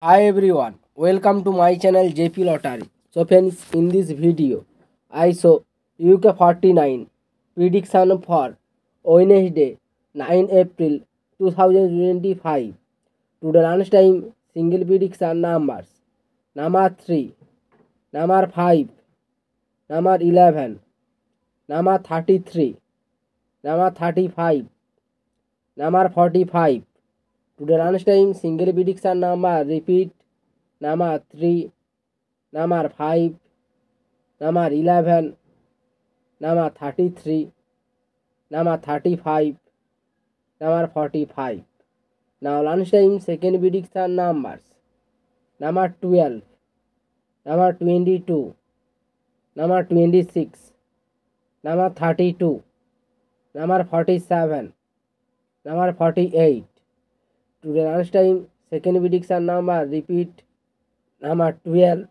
Hi everyone, welcome to my channel JP Lottery. So friends, in this video, I show UK 49 prediction for Wednesday 9 April 2025. To the lunchtime single prediction numbers: number 3, number 5, number 11, number 33, number 35, number 45. To the lunchtime single prediction number repeat: number 3, number 5, number 11, number 33, number 35, number 45. Now lunchtime second prediction numbers: number 12, number 22, number 26, number 32, number 47, number 48. To the lunchtime second prediction number repeat: number 12,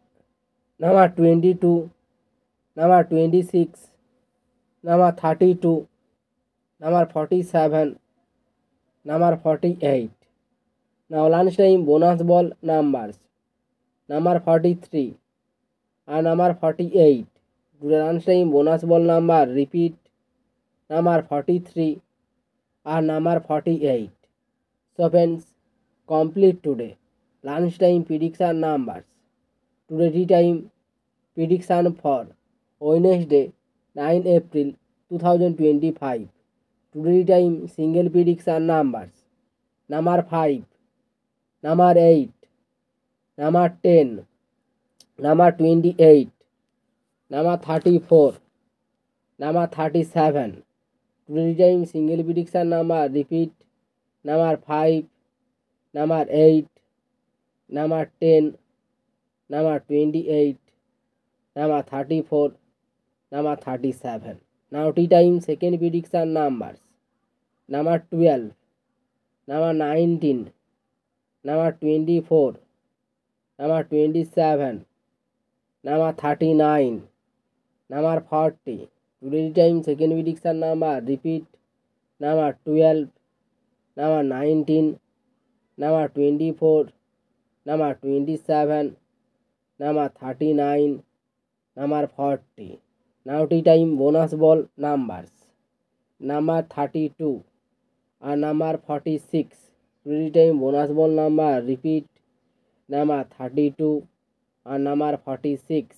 number 22, number 26, number 32, number 47, number 48. Now lunchtime bonus ball numbers: number 43 and number 48. To the lunchtime bonus ball number repeat: number 43 and number 48. So friends, complete today lunchtime prediction numbers. Today time prediction for Wednesday 9 April 2025. Today time single prediction numbers: number 5, number 8, number 10, number 28, number 34, number 37. Today time single prediction number repeat: number 5, number 8, number 10, number 28, number 34, number 37. Now tea time second prediction numbers: number 12, number 19, number 24, number 27, number 39, number 40. Today time second prediction number repeat: number 12, number 19, number 24, number 27, number 39, number 40. Now tea time bonus ball numbers: number 32 and number 46. Today time bonus ball number repeat: number 32 and number 46.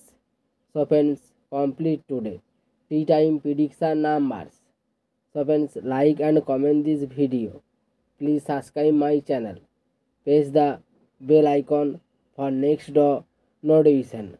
So friends, complete today tea time prediction numbers. So friends, like and comment this video. Please subscribe my channel. Press the bell icon for next notification.